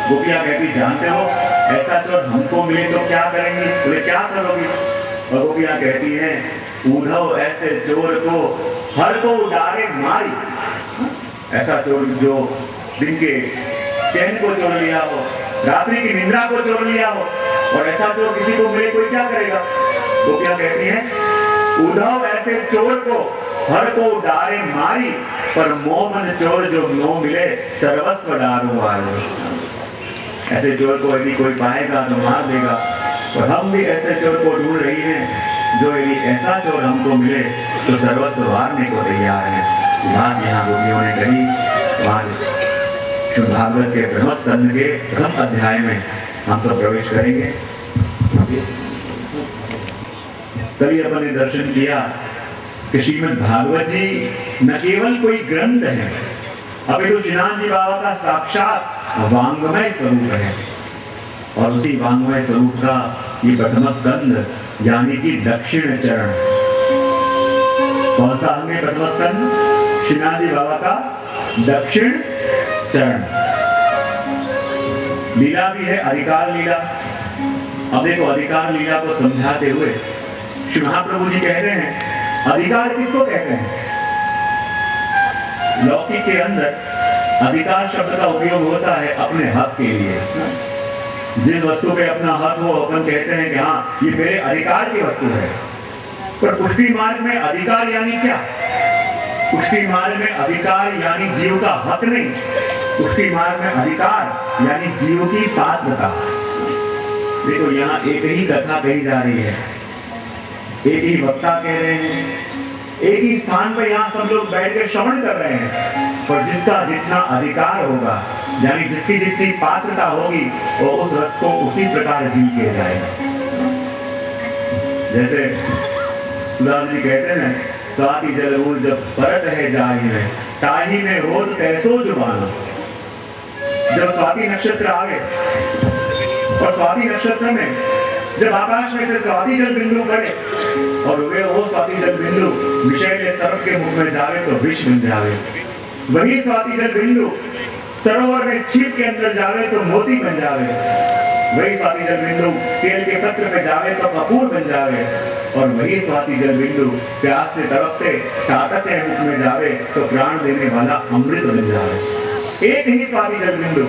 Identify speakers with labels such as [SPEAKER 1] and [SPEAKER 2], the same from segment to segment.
[SPEAKER 1] गोपियां कहती जानते हो ऐसा चोर हमको मिले तो क्या करेंगी? बोले क्या करोगी? और गोपियां कहती हैं उद्धव ऐसे चोर को हर को उडारे मारी। ऐसा चोर जो दिन के चैन को चोर लिया हो, रात्रि की निद्रा को चोर लिया हो, और ऐसा चोर किसी को मिले कोई क्या करेगा? गोपियां कहती हैं उद्धव ऐसे चोर को हर को उडारे मारी, पर मोहन चोर जो नो मिले सर्वस्व डारो वाले। ऐसे चोर को यदि कोई पाएगा तो मार देगा, और हम भी ऐसे चोर को ढूंढ रही हैं जो यदि ऐसा चोर हमको मिले तो सर्वस्व वारने को तैयार है। बात यहाँ गोपियों ने कही। वहाँ भागवत के ब्रह्मस्कंध के प्रथम अध्याय में हम सब प्रवेश करेंगे। तभी अपन ने दर्शन किया कि श्रीमद् भागवत जी न केवल कोई ग्रंथ है, अपितु श्रीनाथ जी बाबा का साक्षात वांग्मय स्वरूप है। और उसी वांग्मय स्वरूप का ये प्रथम स्कंद यानी कि दक्षिण चरण। कौन सा अंग है प्रथम स्कंद? श्रीनाथ जी बाबा का दक्षिण चरण। लीला भी है अधिकार लीला। अब देखो अधिकार लीला को समझाते हुए श्री महाप्रभु जी कह रहे हैं अधिकार किसको कहते हैं? लौकिक के अंदर अधिकार शब्द का उपयोग होता है अपने हक के लिए। जिस वस्तु पे अपना हक हो अपन कहते हैं कि हाँ ये मेरे अधिकार की वस्तु है। पर पुष्टि मार्ग में अधिकार यानी क्या? पुष्टि मार्ग में अधिकार यानी जीव का हक नहीं, पुष्टि मार्ग में अधिकार यानी जीव की पात्रता। देखो यहाँ एक ही कथा कही जा रही है, एक ही वक्ता कह रहे हैं, एक ही स्थान पर यहाँ सब लोग बैठ कर श्रवण कर रहे हैं, और जिसका जितना अधिकार होगा यानी जिसकी जितनी पात्रता होगी वो उस रस को उसी प्रकार जी किया जाएगा। जैसे सुदाम जी कहते हैं स्वाति जलूर जब परत है जाही में ताही में होत कैसो जुबाना। जब स्वाति नक्षत्र आवे और स्वाति नक्षत्र में जब आकाश में से स्वाति जल बिंदु पड़े और वो स्वाति जल बिंदु विषय सर्प के मुख में जावे तो विष बन जावे, वही स्वाति जल बिंदु सरोवर में छीप के अंदर जावे तो मोती बन जावे, वही स्वाति जल बिंदु केल के पत्र पे जावे तो कपूर बन जावे, और वही स्वाति जल बिंदु प्यास से तड़पते चाटक के मुख में जावे तो प्राण देने वाला अमृत बन जावे। एक ही स्वाति जल बिंदु,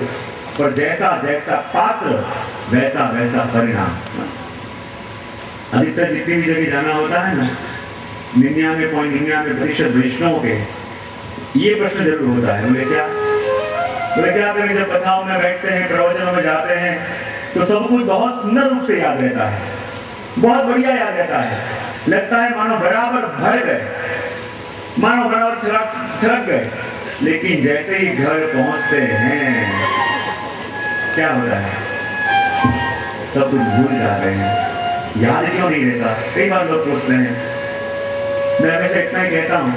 [SPEAKER 1] पर जैसा जैसा पात्र वैसा वैसा परिणाम। अधिकतर जितनी भी जगह जाना होता है ना 99.99% वैष्णव के ये प्रश्न जरूर होता है। बोले क्या करें जब कथाओं में बैठते हैं प्रवचनों में जाते हैं तो सब कुछ बहुत सुंदर रूप से याद रहता है, बहुत बढ़िया याद रहता है, लगता है मानो बराबर भर गए, मानो बराबर छलक गए, लेकिन जैसे ही घर पहुंचते हैं क्या होता है? सब कुछ भूल जाते हैं। याद क्यों नहीं रहता? कई बार लोग पूछते हैं। मैं हमेशा इतना ही कहता हूँ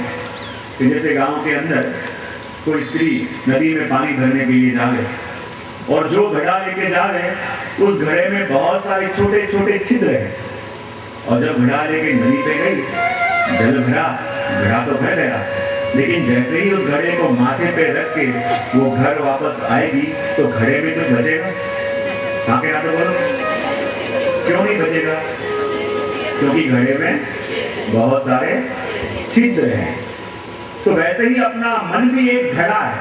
[SPEAKER 1] कि जैसे गांव के अंदर कोई स्त्री नदी में पानी भरने के लिए जावे और जो घड़ा लेके जावे उस घड़े में बहुत सारे छोटे छोटे छिद्र हैं, और जब घड़ा लेके नदी पे गई जल घड़ा तो भर गया, लेकिन जैसे ही उस घड़े को माथे पे रख के वो घर वापस आएगी तो घड़े में तो बचेगा। हाँ के ना तो बोलो, क्यों नहीं बचेगा? क्योंकि घड़े में बहुत सारे छिद्र हैं। तो वैसे ही अपना मन भी एक घड़ा है,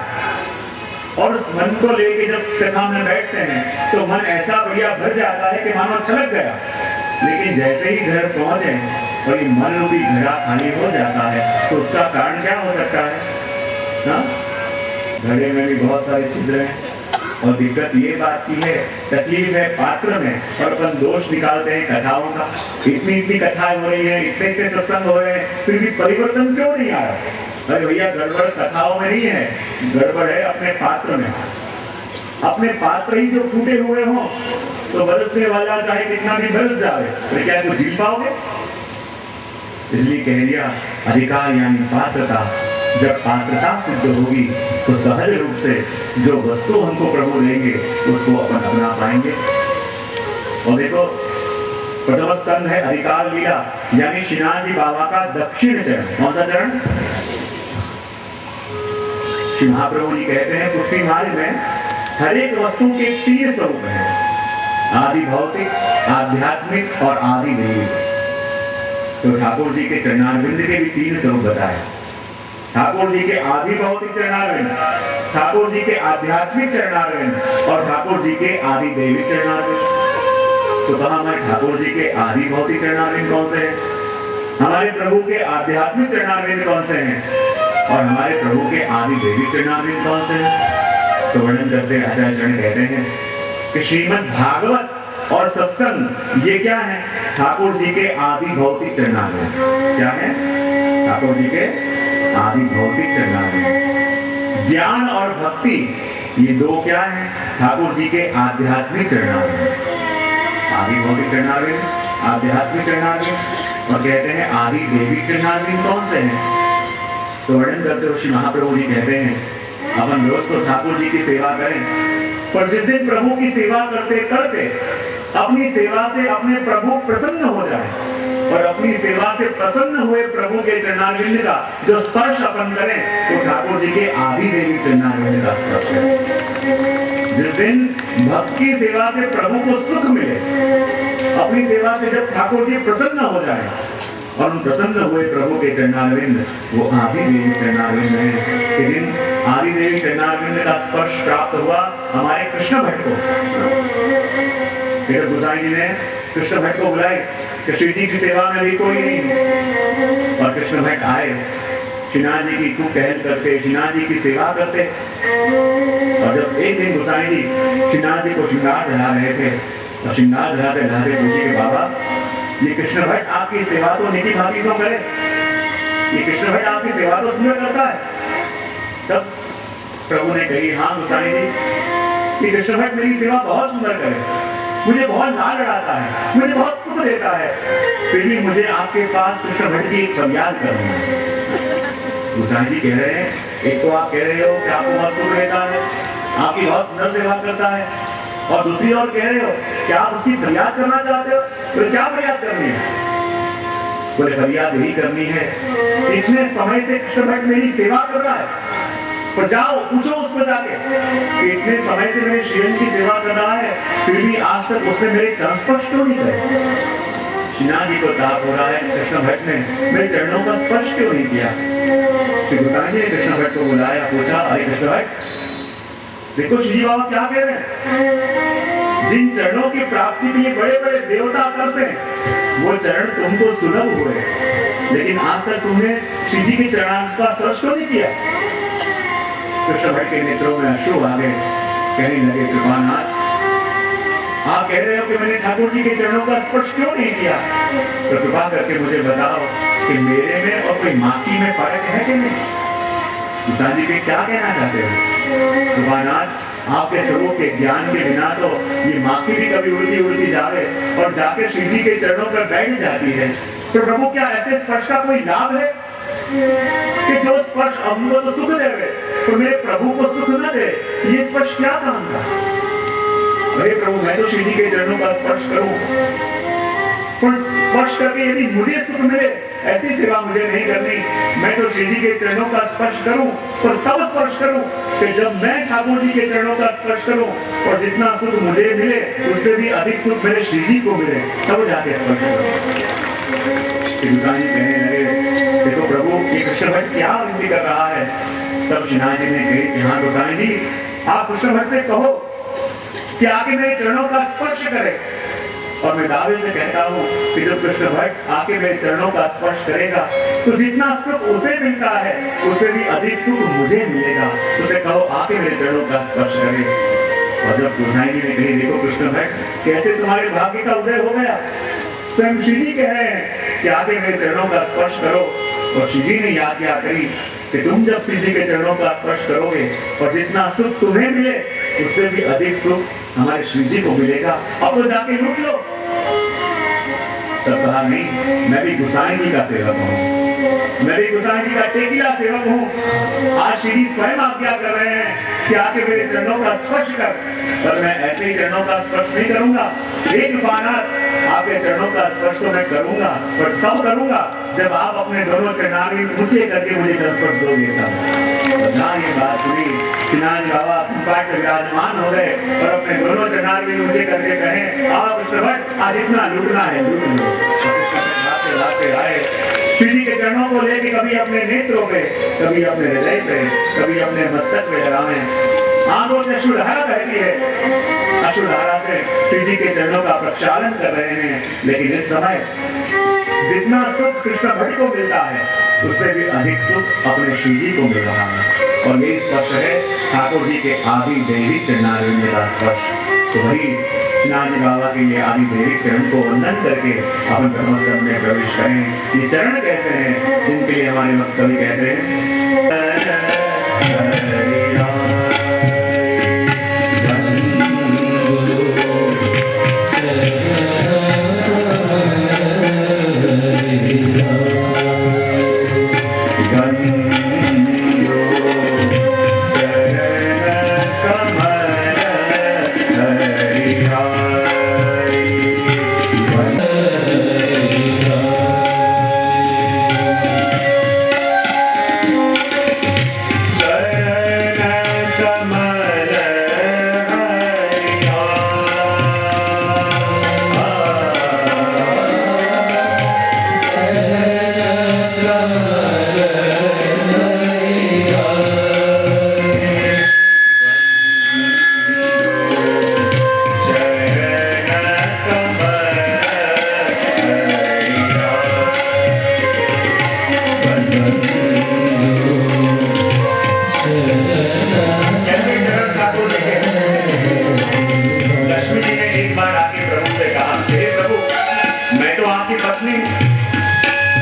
[SPEAKER 1] और उस मन को लेके जब कथा में बैठते हैं तो मन ऐसा बढ़िया भर जाता है कि मानो छलक गया, लेकिन जैसे ही घर पहुंचे और ये मन रूपी घड़ा खाली हो जाता है तो उसका कारण क्या हो सकता है? हाँ? घड़े में भी बहुत सारे छिद्र हैं, और दिक्कत ये बात की है, तकलीफ है पात्र में, और अपन दोष निकालते हैं कथाओं का। इतनी कथाएं हो रही है, इतने सत्संग हो रहे हैं, फिर भी परिवर्तन क्यों नहीं आ रहा? अरे भैया गड़बड़ कथाओं में नहीं है, गड़बड़ है अपने पात्र में। अपने पात्र ही जो फूटे हुए हों तो बरसने वाला चाहे कितना भी बरस जाए तो क्या कुछ झील पाओगे? इसलिए कह दिया अधिकार यानी पात्रता। जब पात्रता सिद्ध होगी तो सहज रूप से जो वस्तु हमको प्रभु देंगे उसको अपन अपना पाएंगे। और देखो प्रथम स्कंध है अधिकार लीला यानी श्रीनाथ जी बाबा का दक्षिण चरण। कौन सा चरण? श्री महाप्रभु जी कहते हैं पुष्टि मार्ग में हर एक वस्तु के 3 स्वरूप हैं, आदि भौतिक, आध्यात्मिक और आदि दैविक। तो ठाकुर जी के चरणारविंद के भी 3 स्वरूप बताए। ठाकुर जी के आदि भौतिक चरणारविंद, ठाकुर जी के आध्यात्मिक चरणारविंद और ठाकुर जी के आदि दैविक चरणारविंद। तो कहा हमारे ठाकुर जी के आदि भौतिक चरणारविंद कौन से हैं, हमारे प्रभु के आध्यात्मिक चरणारविंद कौन से हैं और हमारे प्रभु के आदि दैविक चरणारविंद कौन से हैं। तो वर्णन करते आचार्य चरण कहते हैं कि श्रीमद् भागवत और सत्संग ये क्या है, ठाकुर जी के आदि भौतिक चरणारविंद। क्या है, ठाकुर जी के आदि भौतिक चरणारविंद। ज्ञान और भक्ति ये 2 क्या है, ठाकुर जी के आध्यात्मिक चरणारविंद। आदि भौतिक चरणारविंद, आध्यात्मिक चरणारविंद और कहते हैं आदि दैविक चरणारविंद कौन से हैं। तो वर्णन करते हुए श्री महाप्रभु जी कहते हैं अपन रोज तो ठाकुर जी की सेवा करें, पर जिस दिन प्रभु की सेवा करते करते अपनी सेवा से अपने प्रभु प्रसन्न हो जाए और अपनी सेवा से प्रसन्न हुए प्रभु के चरणारविंद का जो स्पर्श अपन करें तो ठाकुर जी के आदि दैविक चरणारविंद का स्पर्श करें। जिस दिन भक्त की सेवा से प्रभु को सुख मिले, अपनी सेवा से जब ठाकुर जी प्रसन्न हो जाए और उन प्रसन्न हुए प्रभु के चरणारविंद वो आदि दैविक चरणारविंद हैं कि जिन आदि दैविक चरणारविंद का स्पर्श प्राप्त हुआ हमारे कृष्ण भट्ट को। फिर गोसाई जी ने कृष्ण भट्ट को बुलाए कि श्री जी की सेवा में भी कोई नहीं, और कृष्ण भट्ट आए, श्रीनाथ जी की खूब पहल करते, श्रीनाथ जी की सेवा करते। और जब एक दिन गोसाई जी श्रीनाथ जी को श्रृंगार धरा रहे थे और श्रृंगार धराते धराते पूछे कि बाबा ये कृष्ण भट्ट आपकी सेवा तो निकी भांति सो करे, ये कृष्ण भट्ट आपकी सेवा तो सुंदर करता है। तब प्रभु ने कही हाँ गोसाई जी, ये कृष्ण भट्ट मेरी सेवा बहुत सुंदर करे, मुझे बहुत लाड लड़ाता है, मुझे बहुत सुख देता है, फिर भी मुझे आपके पास कृष्ण भट्ट की एक फरियाद करनी है। गोसाई जी कह रहे हैं एक तो आप कह रहे हो कि आपको बहुत सुख देता है, आपकी बहुत सुंदर सेवा करता है, और दूसरी ओर कह रहे हो कि आप उसकी फरियाद करना चाहते हो, तो क्या फरियाद करनी है। बोले फरियाद यही करनी है, इतने समय से कृष्ण भट्ट मेरी सेवा कर रहा है, पर जाओ पूछो उसको जाके कि इतने समय से मेरे श्रीअंग की सेवा कर रहा है, फिर भी आज तक उसने मेरे चरण स्पर्श क्यों नहीं करे। श्रीनाथ जी को ताप हो रहा है कृष्ण भट्ट ने मेरे चरणों का स्पर्श क्यों नहीं किया। श्री गोसाई जी ने कृष्ण भट्ट को बुलाया, पूछा अरे कृष्ण भट्ट देखो श्री जी बाबा क्या कह रहे हैं, जिन चरणों की प्राप्ति के लिए बड़े बड़े देवता तरसे वो चरण तुमको सुलभ हुए, लेकिन आज तक तुमने श्री जी के चरण का स्पर्श क्यों नहीं किया। कृष्ण भट्ट के नेत्रों में अश्रु आ गए, कहने लगे कृपानाथ आप कह रहे हो कि मैंने ठाकुर जी के चरणों का स्पर्श क्यों नहीं किया, तो कृपा करके मुझे बताओ कि मेरे में और कोई माकी में फर्क है कि नहीं। गोसाई जी के क्या कहना चाहते हो। कृपानाथ आपके स्वरूप के ज्ञान के बिना तो ये माकी भी कभी उड़ती उड़ती जावे और जाके श्री जी के चरणों पर बैठ जाती है। तो प्रभु क्या ऐसे स्पर्श का कोई लाभ है कि जो स्पर्श हमको तो सुख देवे तो मेरे प्रभु को सुख न दे, ये स्पर्श क्या काम का। अरे प्रभु मैं तो श्री जी के चरणों का स्पर्श करूं, पर स्पर्श करके यदि मुझे सुख मिले ऐसी सेवा मुझे नहीं करनी। मैं तो श्री जी के चरणों का स्पर्श करूं, पर तब स्पर्श करूं कि जब मैं ठाकुर जी के चरणों का स्पर्श करूं और जितना सुख मुझे मिले उससे भी अधिक सुख मेरे श्री जी को मिले, तब जाके स्पर्श करूं। गोसाई जी कहने लगे देखो प्रभु ये कृष्ण भट्ट क्या विनती कर रहा है। तब श्रीनाथ जी ने कही कि हाँ गोसाई जी आप कृष्ण भट्ट से कहो कि आके मेरे चरणों का स्पर्श करे, और मैं दावे से कहता हूँ कि जब कृष्ण भट्ट आके मेरे चरणों का स्पर्श करेगा तो जितना सुख उसे मिलता है उससे भी अधिक सुख मुझे मिलेगा। उसे कहो आके मेरे चरणों का स्पर्श करे। और जब गोसाई जी ने कही देखो कृष्ण भट्ट कैसे तुम्हारे भाग्य का उदय हो गया, स्वयं श्री जी कह रहे हैं कि आके मेरे चरणों का स्पर्श करो, और श्री जी ने आज्ञा करी कि तुम जब श्री जी के चरणों का स्पर्श करोगे और जितना सुख तुम्हें मिले उससे भी अधिक सुख हमारे श्री जी को मिलेगा, अब तो जाके लूट लो। तब कहा नहीं मैं भी गोसाई जी का सेवक हूँ, मैं भी गोसाई जी का टेकीला सेवक हूँ। आज श्री जी स्वयं आज्ञा कर रहे हैं कि आके मेरे चरणों का स्पर्श कर, पर मैं ऐसे ही चरणों का स्पर्श नहीं करूंगा। एक बानात आपके चरणों का स्पर्श तो मैं करूंगा, पर कब करूंगा जब आप अपने दोनों चरणारी ऊंचे करके मुझे स्पर्श दोगे तब। ना ये बात हुई श्रीनाथ बाबा पाठ में विराजमान हो गए और अपने दोनों चरणारी ऊंचे करके कहे आओ कृष्ण भट्ट आज इतना लूटना है लूट लो। लाते लाते आए श्री जी के चरणों को लेके कभी अपने नेत्रों पे, कभी अपने हृदय पे, कभी अपने मस्तक पे लगावे। आंखों से अश्रुधारा बहती है, अश्रुधारा से श्री जी के चरणों का प्रक्षालन कर रहे हैं। लेकिन इस समय जितना सुख कृष्ण भट्ट को मिलता है उससे भी अधिक सुख अपने श्री जी को मिल रहा है। और यही स्पर्श है ठाकुर जी के आदि दैविक चरणारविंद का स्पर्श। तो वही श्रीनाथ जी बाबा के ये आदि दैविक चरण को वंदन करके अपन ब्रह्मस्कंद में प्रवेश करें। ये चरण कैसे हैं जिनके लिए हमारे कवि कहते हैं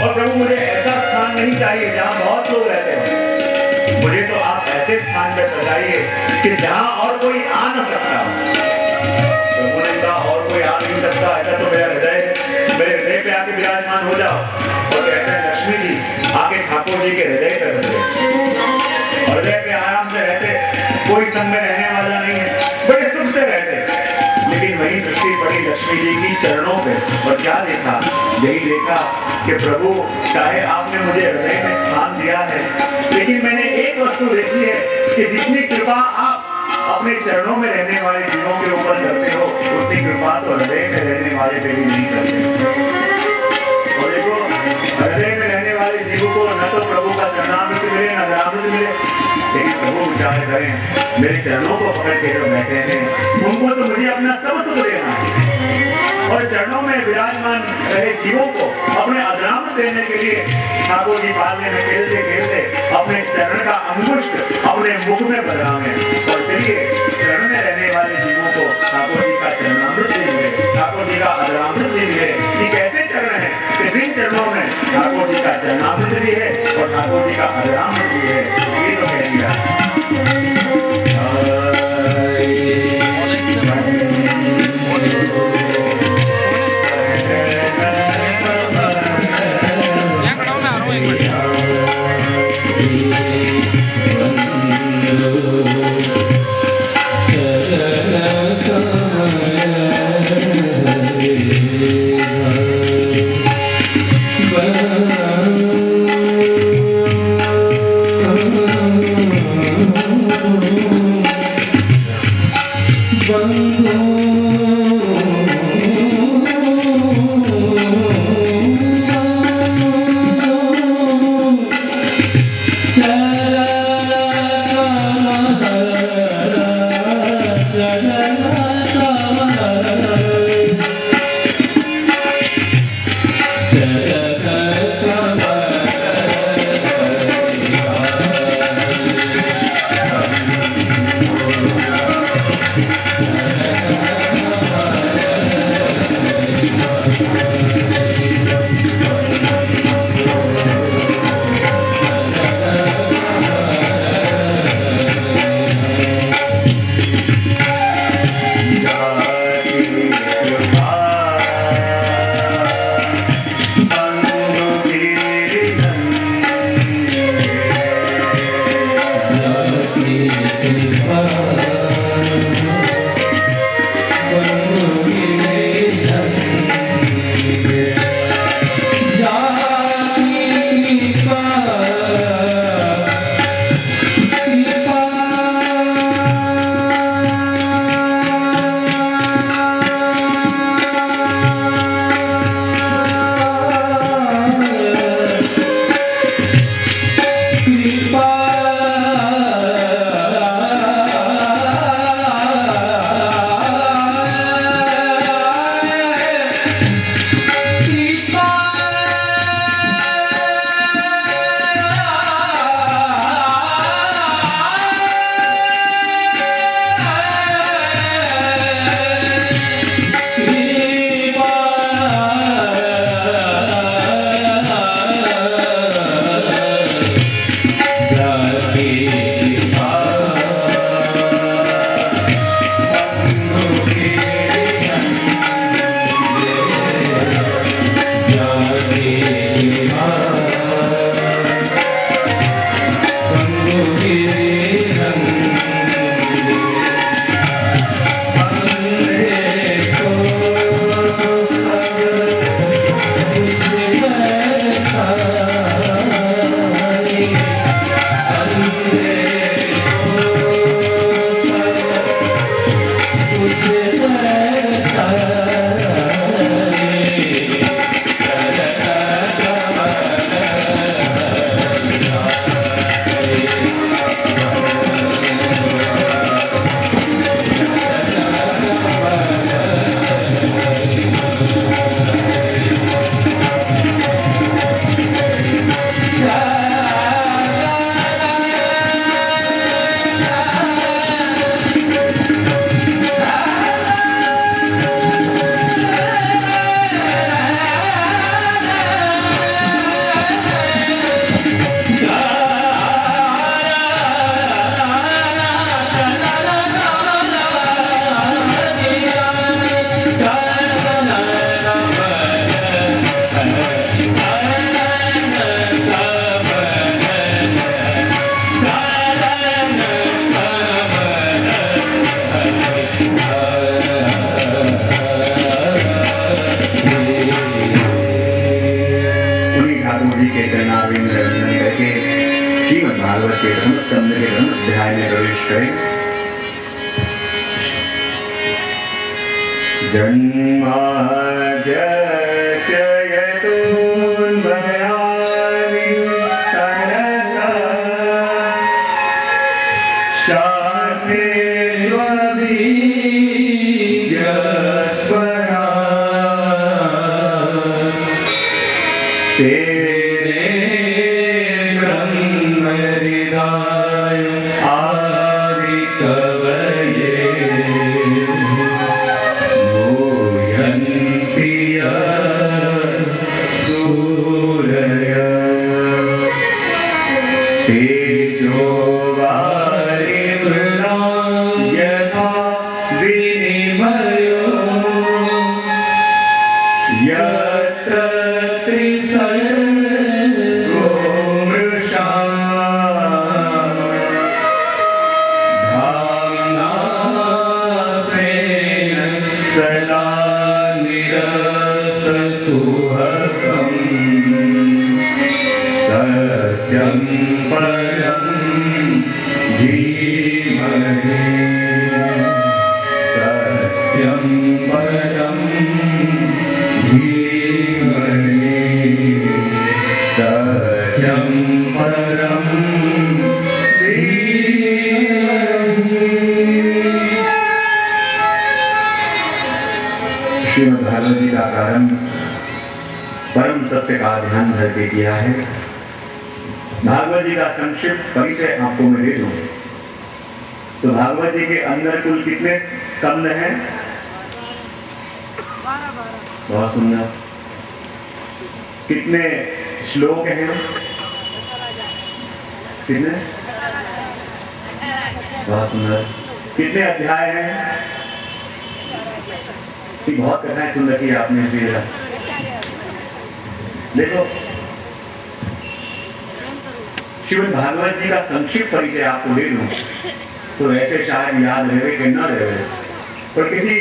[SPEAKER 1] और प्रभु मुझे ऐसा स्थान नहीं चाहिए जहाँ बहुत लोग रहते हैं, मुझे तो आप ऐसे स्थान पर बताइए कि जहाँ और कोई आ न सकता। प्रभु ने कहा और कोई आ नहीं सकता, ऐसा तो मेरे हृदय पे आके विराजमान हो जाओ। और कहते हैं लक्ष्मी जी आके ठाकुर जी के हृदय पे रहते, हृदय पे आराम से रहते, कोई संग में रहने वाला नहीं है, बड़े सुख से रहते। लेकिन वही दृष्टि पड़ी लक्ष्मी जी की चरणों पे और क्या देखा, यही देखा कि प्रभु चाहे आपने मुझे हृदय में स्थान दिया है, लेकिन मैंने एक वस्तु देखी है कि जितनी कृपा आप अपने चरणों में रहने वाले जीवों के ऊपर करते हो उतनी कृपा तो हृदय में रहने वाले पे भी नहीं करते। और देखो हृदय में रहने वाले जीवों को न तो प्रभु का चरणामृत मिले न ग्रामृत मिले, लेकिन प्रभु विचार करें मेरे चरणों को पकड़ के जो बैठे हैं उनको तो मुझे अपना सब सुख देना है। और चरणों में विराजमान रहे जीवों को अपने अधरामृत देने के लिए ठाकुर जी पालने में खेलते खेलते अपने चरण का अंगुष्ठ अपने मुख में बदलावे। और चलिए चरण में रहने वाले जीवों को ठाकुर जी का चरणामृत भी मिले, ठाकुर जी का अधरामृत भी मिले। ये कैसे चरण है कि जिन चरणों में ठाकुर जी का चरणामृत भी है और ठाकुर जी का अधरामृत भी है, ये तो कह दिया। भागवत के प्रथम स्कंद के प्रथम अध्याय में प्रवेश करें। जन्माद्यस्य यतोन्मयादि तेरे ब्रह्महृदाय आदि कवये भूयन्ति सूरयः तेजो वारिमृदां यथा विनिमयो यत्र त्रिसर्गो मृषा धाम्ना स्वेन सदा निरस्तकुहकम् सत्यं परं धीमहि सत्यं परं धीमहि सत्यं परं धीमहि। श्रीमद् भागवत जी का प्रारंभ परम सत्य का ध्यान धर के किया है। भागवत जी का संक्षिप्त परिचय आपको मैं दे दूं तो भागवत जी के अंदर कुल कितने स्कंद हैं? 12। बहुत सुंदर। कितने श्लोक हैं? कितने? बहुत सुंदर। कितने अध्याय हैं? बहुत कथाएं सुन रखी है आपने। देखो, श्रीमद् भागवत जी का संक्षिप्त परिचय आपको दे दूं तो ऐसे शायद याद रहे कि न रहे, पर किसी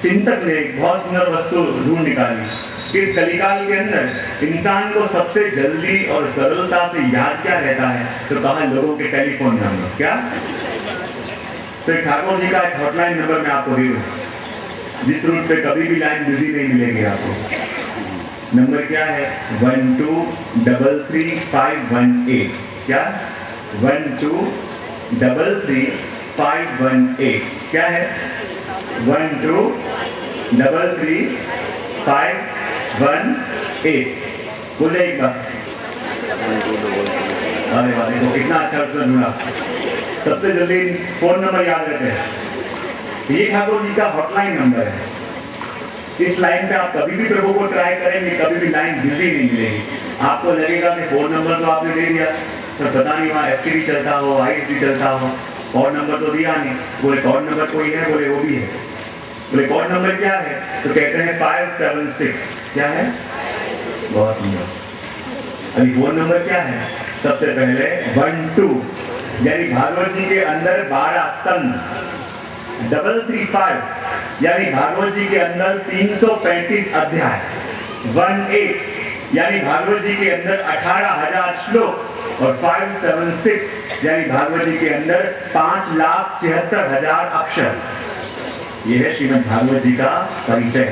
[SPEAKER 1] चिंतक ने एक बहुत सुंदर वस्तु ढूंढ निकाली कि इस कलिकाल के अंदर इंसान को सबसे जल्दी और सरलता से याद क्या रहता है, तो कहा लोगों के टेलीफोन नंबर। क्या? तो ठाकुर जी का एक हॉटलाइन नंबर मैं आपको दे दूं जिस रूट पे कभी भी लाइन बिजी नहीं मिलेगी आपको। नंबर क्या है? 1233518। क्या? 1233518। क्या है? 1233518। बोले एक बार। अरे वाह, देखो कितना अच्छा अक्षर जुड़ा। सबसे जल्दी फोन नंबर याद रहते हैं। ये ठाकुर जी का हॉटलाइन नंबर है। इस लाइन पे आप कभी भी प्रभु को ट्राई करेंगे, कभी भी लाइन बिजी नहीं मिलेगी। आपको लगेगा कि फोन नंबर तो आपने दे दिया, तो पता नहीं वहाँ एसटीडी चलता हो, आईएसडी चलता हो, कोड नंबर तो दिया नहीं। बोले कोड नंबर कोई है? बोले वो भी है। बोले कोड नंबर क्या है? तो कहते हैं 576। क्या है? बहुत सुंदर। अभी फोन नंबर क्या है? सबसे पहले 12, यानी भागवत जी के अंदर 12 स्कंद। 335 यानी भागवत जी के अंदर 335 अध्याय। 18 यानी भागवत जी के अंदर 18,000 श्लोक। और 576 यानी भागवत जी के अंदर 5,76,000 अक्षर। यह है श्रीमद् भागवत जी का परिचय।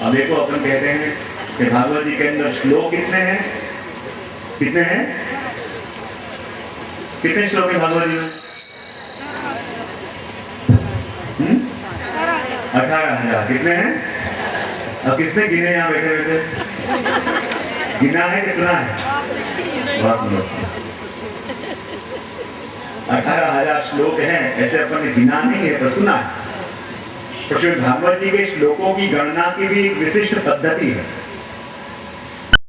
[SPEAKER 1] अब देखो, अपन कहते हैं कि भागवत जी के अंदर श्लोक कितने हैं? कितने हैं? कितने श्लोक है भागवत जी में? 18,000। कितने हैं? अब किसने गिने? यहाँ बैठे बैठे गिना है कि सुना है? बहुत सुनो। 18,000 श्लोक हैं, ऐसे अपन ने गिना नहीं है पर सुना है। तो श्रीमद् भागवत जी के श्लोकों की गणना की भी एक विशिष्ट पद्धति है।